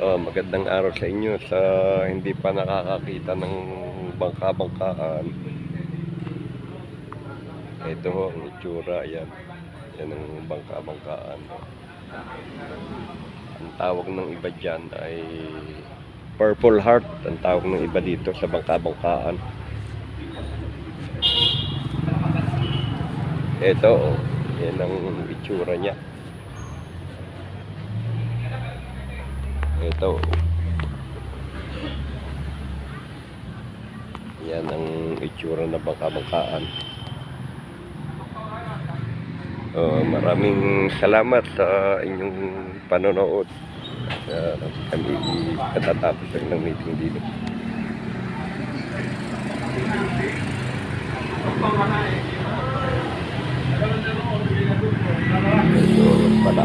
Magandang araw sa inyo sa hindi pa nakakakita ng bangka-bangkaan. Ito ho ang itsura, yan. Yan ang bangka-bangkaan. Ang tawag ng iba dyan ay Purple Heart. Ang tawag ng iba dito sa bangka-bangkaan. Ito, yan ang itsura niya. Ito. Yan ang itsura ng bangka-bangkaan. Maraming salamat sa inyong panonood. Kami katatapos lang ng meeting dito. Ito pala.